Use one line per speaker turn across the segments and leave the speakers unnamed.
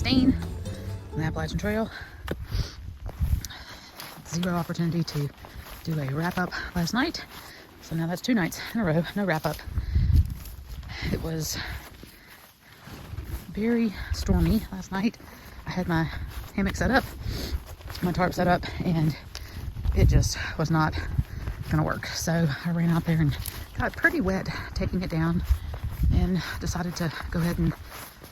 16 on the Appalachian Trail. Zero opportunity to do a wrap-up last night. So now that's 2 nights in a row, no wrap-up. It was very stormy last night. I had my hammock set up, my tarp set up, and it just was not gonna work. So I ran out there and got pretty wet taking it down and decided to go ahead and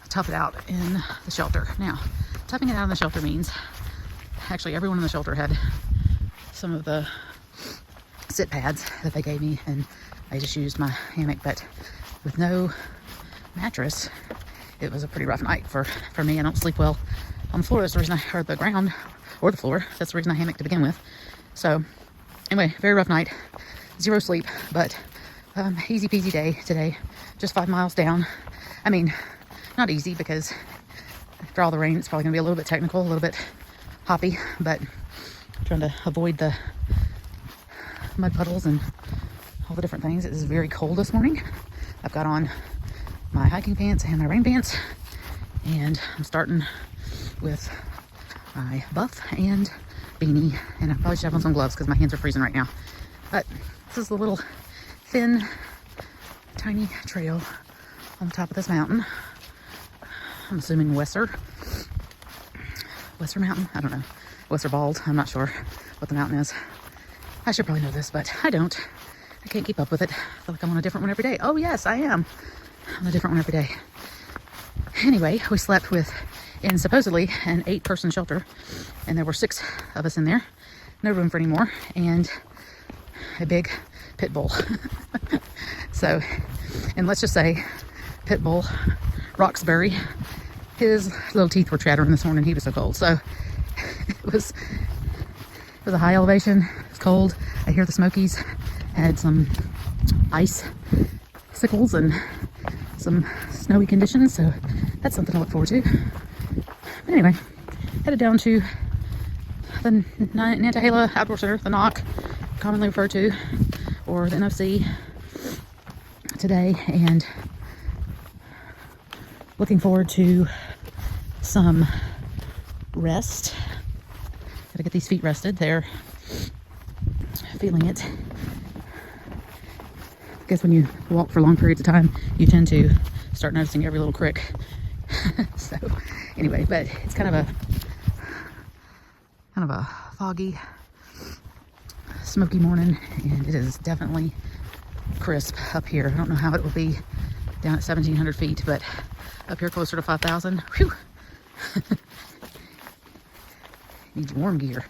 tough it out in the shelter. Now, toughing it out in the shelter means actually everyone in the shelter had some of the sit pads that they gave me, and I just used my hammock, but with no mattress, it was a pretty rough night for me. I don't sleep well on the floor. That's the reason or the ground, or the floor. That's the reason I hammocked to begin with. So anyway, very rough night, zero sleep, but easy peasy day today. Just 5 miles down. I mean, not easy because after all the rain, it's probably gonna be a little bit technical, a little bit hoppy, but I'm trying to avoid the mud puddles and all the different things. It is very cold this morning. I've got on my hiking pants and my rain pants, and I'm starting with my buff and beanie, and I probably should have on some gloves because my hands are freezing right now. But this is a little thin, tiny trail on the top of this mountain. I'm assuming Wesser Mountain, I don't know, Wesser Bald, I'm not sure what the mountain is. I should probably know this, but I don't. I can't keep up with it. I feel like I'm on a different one every day. Oh yes, I am on a different one every day. Anyway, we slept in supposedly an 8-person shelter, and there were 6 of us in there. No room for any more, and a big pit bull. So, and let's just say pit bull Roxbury, his little teeth were chattering this morning. He was so cold. So it was a high elevation. It was cold. I hear the Smokies had some ice sickles and some snowy conditions, so that's something to look forward to. But anyway, headed down to the Nantahala Outdoor Center, the NOC, commonly referred to, or the NOC, today, and looking forward to some rest. Gotta get these feet rested. They're feeling it. I guess when you walk for long periods of time, you tend to start noticing every little crick. So anyway, but it's kind of a foggy, smoky morning, and it is definitely crisp up here. I don't know how it will be down at 1,700 feet, but up here closer to 5,000, whew. Needs warm gear.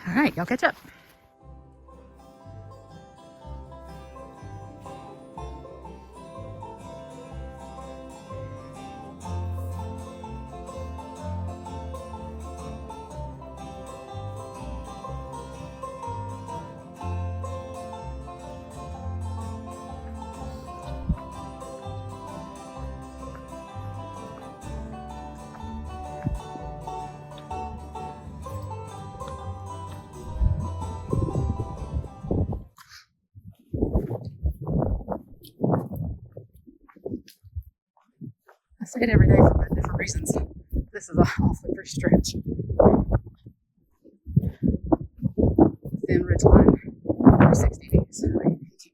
All right, y'all catch up. I say it every day for different reasons. This is a slippery stretch. Thin ridge line for 60 feet. So I can't beat it.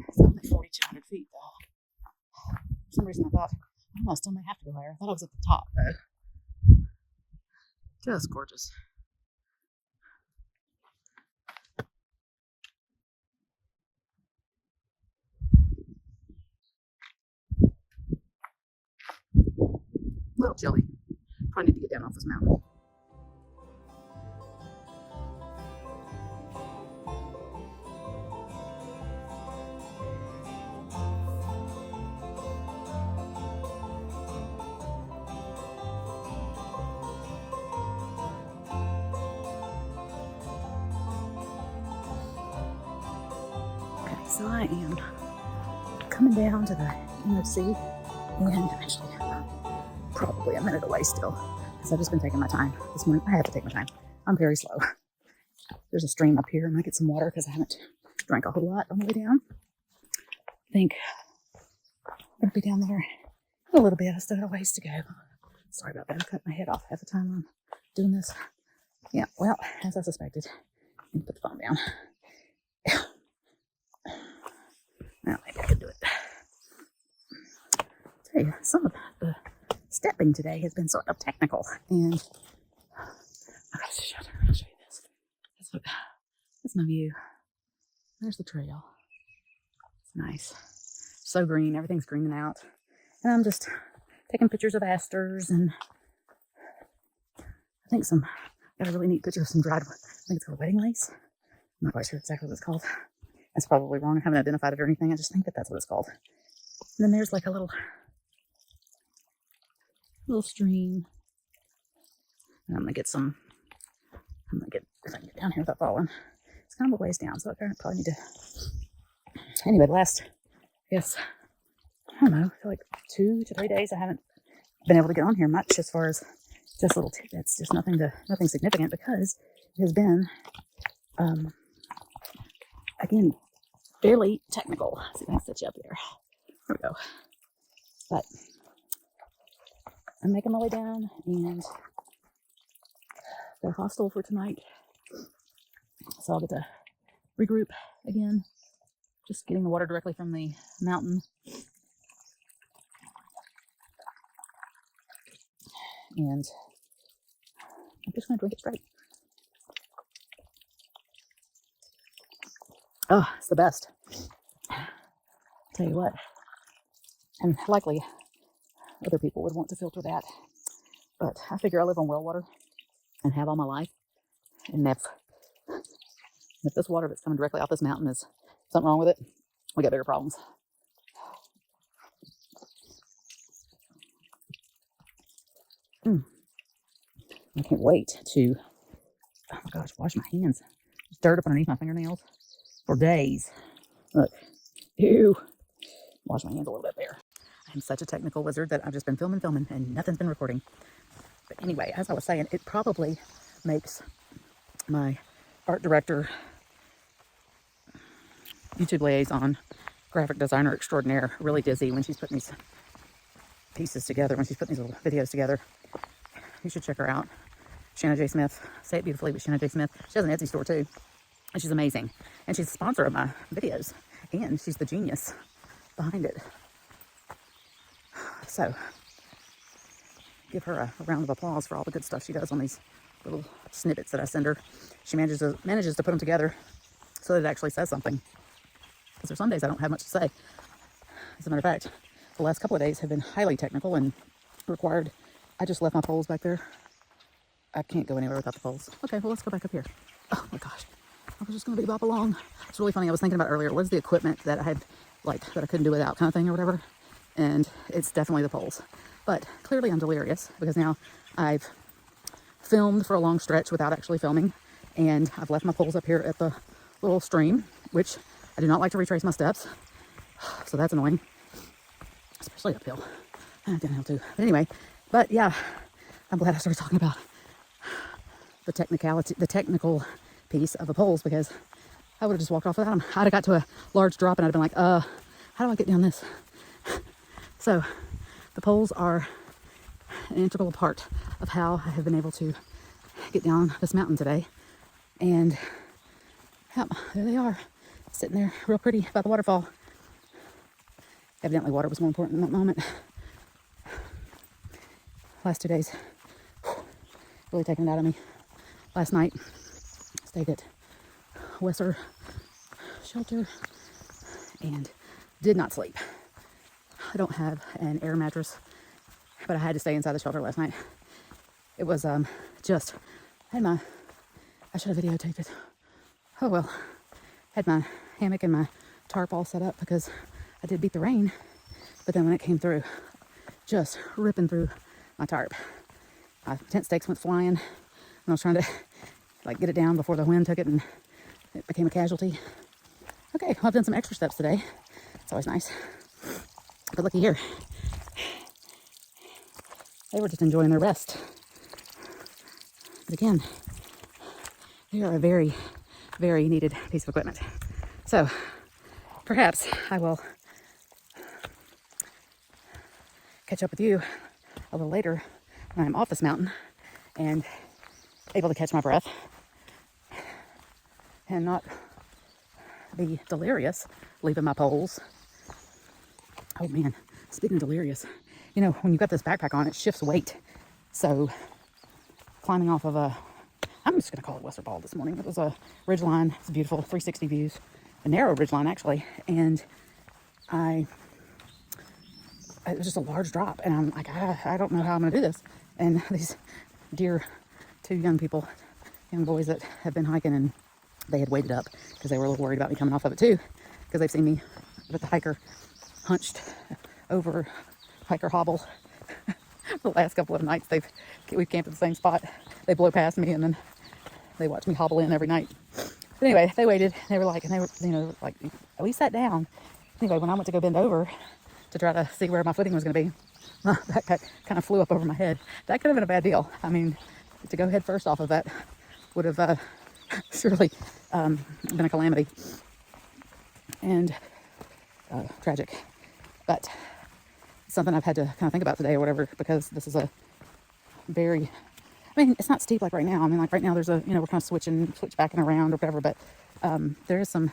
It's only 4,200 feet though. For some reason I thought, I still may have to go higher. I thought I was at the top though. Just gorgeous. A little chilly. Probably need to get down off this mountain. Okay, so I am coming down to the NOC, and actually probably a minute away still, because I've just been taking my time this morning. I have to take my time. I'm very slow. there's a stream up here. I might get some water because I haven't drank a whole lot on the way down. I think I'm going to be down there a little bit. I still got a ways to go. Sorry about that. I cut my head off half the time I'm doing this. Yeah, well, as I suspected. Let me put the phone down. Now, maybe I can do it. I'll tell you, some of the stepping today has been sort of technical. And I gotta show you this. That's my view. There's the trail. It's nice. So green. Everything's greening out. And I'm just taking pictures of asters, and I think got a really neat picture of some dried, I think it's called wedding lace. I'm not quite sure exactly what it's called. That's probably wrong. I haven't identified it or anything. I just think that that's what it's called. And then there's like a little stream. And I'm gonna get, if I can get down here without falling. It's kind of a ways down, so I probably need to. Anyway, the last, I guess, I don't know, I feel like 2 to 3 days I haven't been able to get on here much as far as just little tidbits, just nothing significant, because it has been, again, fairly technical. See if I can set you up there. There we go. But I'm making my way down, and they're hostile for tonight, so I'll get to regroup again. Just getting the water directly from the mountain. And I'm just going to drink it straight. Oh, it's the best. Tell you what. And likely other people would want to filter that. But I figure I live on well water and have all my life. And if this water that's coming directly off this mountain is something wrong with it, we got bigger problems. I can't wait to, oh my gosh, wash my hands. There's dirt up underneath my fingernails for days. Look, ew. Wash my hands a little bit there. I'm such a technical wizard that I've just been filming, and nothing's been recording. But anyway, as I was saying, it probably makes my art director, YouTube liaison, graphic designer extraordinaire really dizzy when she's putting these pieces together, when she's putting these little videos together. You should check her out. Shanna J. Smith. Say it beautifully, but Shanna J. Smith. She has an Etsy store too. And she's amazing. And she's a sponsor of my videos. And she's the genius behind it. So, give her a round of applause for all the good stuff she does on these little snippets that I send her. She manages to put them together so that it actually says something. Because there's some days I don't have much to say. As a matter of fact, the last couple of days have been highly technical and required. I just left my poles back there. I can't go anywhere without the poles. Okay, well, let's go back up here. Oh my gosh. I was just going to bop along. It's really funny. I was thinking about earlier, what's the equipment that I had, like, that I couldn't do without kind of thing or whatever. And it's definitely the poles. But clearly I'm delirious because now I've filmed for a long stretch without actually filming. And I've left my poles up here at the little stream, which I do not like to retrace my steps. So that's annoying. Especially uphill. And downhill too. But anyway, but yeah, I'm glad I started talking about the technical piece of the poles, because I would have just walked off without them. I'd have got to a large drop and I'd have been like, how do I get down this? So the poles are an integral part of how I have been able to get down this mountain today. And yep, there they are, sitting there real pretty by the waterfall. Evidently water was more important in that moment. Last 2 days, really taking it out of me. Last night, stayed at Wesser Shelter and did not sleep. I don't have an air mattress, but I had to stay inside the shelter last night. It was just, I should have videotaped it. Oh well, had my hammock and my tarp all set up because I did beat the rain, but then when it came through, just ripping through my tarp. My tent stakes went flying, and I was trying to like get it down before the wind took it, and it became a casualty. Okay, well, I've done some extra steps today. It's always nice. But looky here. They were just enjoying their rest. But again, they are a very very needed piece of equipment. So perhaps I will catch up with you a little later when I'm off this mountain and able to catch my breath and not be delirious leaving my poles. Oh man, speaking of delirious, you know, when you've got this backpack on, it shifts weight. So climbing off of I'm just going to call it Western Ball this morning. It was a ridgeline. It's beautiful, 360 views. A narrow ridgeline, actually. And it was just a large drop. And I'm like, I don't know how I'm going to do this. And these dear two young boys that have been hiking, and they had waited up because they were a little worried about me coming off of it too, because they've seen me with the hiker hunched over hiker hobble. The last couple of nights we've camped at the same spot. They blow past me and then they watch me hobble in every night. But anyway, they waited. They were like, at least sat down. Anyway, when I went to go bend over to try to see where my footing was going to be, my backpack kind of flew up over my head. That could have been a bad deal. I mean, to go head first off of that would have surely been a calamity and tragic. But something I've had to kind of think about today or whatever, because this is a very, I mean, it's not steep like right now. I mean, like right now there's we're kind of switch back and around or whatever, but there is some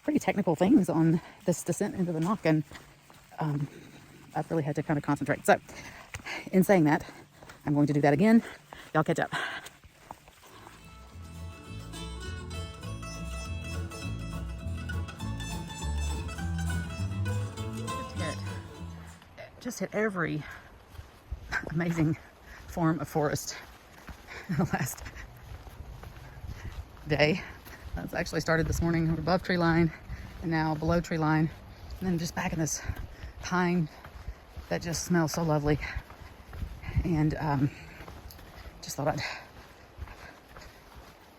pretty technical things on this descent into the NOC, and I've really had to kind of concentrate. So in saying that, I'm going to do that again. Y'all catch up. Just hit every amazing form of forest in the last day. It's actually started this morning above tree line and now below tree line, and then just back in this pine that just smells so lovely. And just thought I'd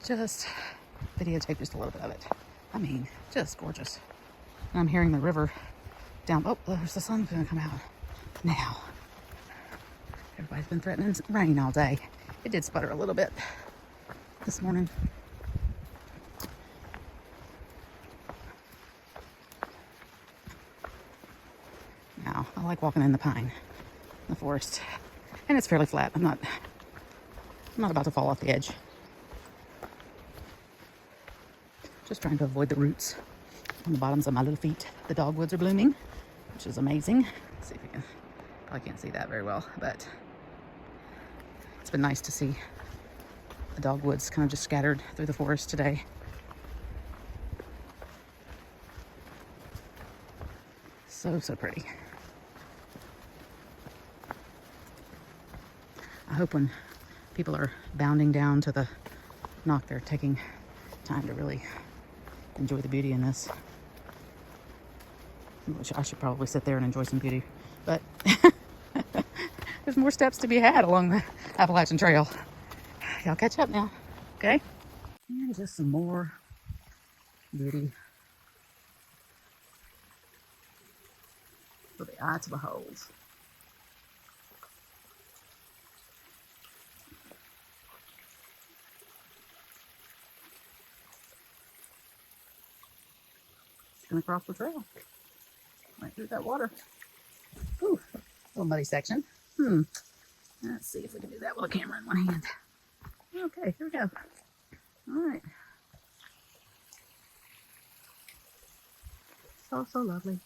just videotape just a little bit of it. I mean, just gorgeous. And I'm hearing the river down. Oh, there's the sun's gonna come out now. Everybody's been threatening rain all day. It did sputter a little bit this morning. Now, I like walking in the pine, in the forest, and it's fairly flat. I'm not about to fall off the edge. Just trying to avoid the roots on the bottoms of my little feet. The dogwoods are blooming, which is amazing. Let's see if you can, probably can't see that very well, but it's been nice to see the dogwoods kind of just scattered through the forest today. So pretty. I hope when people are bounding down to the NOC, they're taking time to really enjoy the beauty in this. Which I should probably sit there and enjoy some beauty, but there's more steps to be had along the Appalachian Trail. Y'all catch up now, okay? And just some more beauty for the eye to behold. Gonna cross the trail right through that water. Ooh, little muddy section. Let's see if we can do that with a camera in one hand. Okay, here we go. All right. So lovely.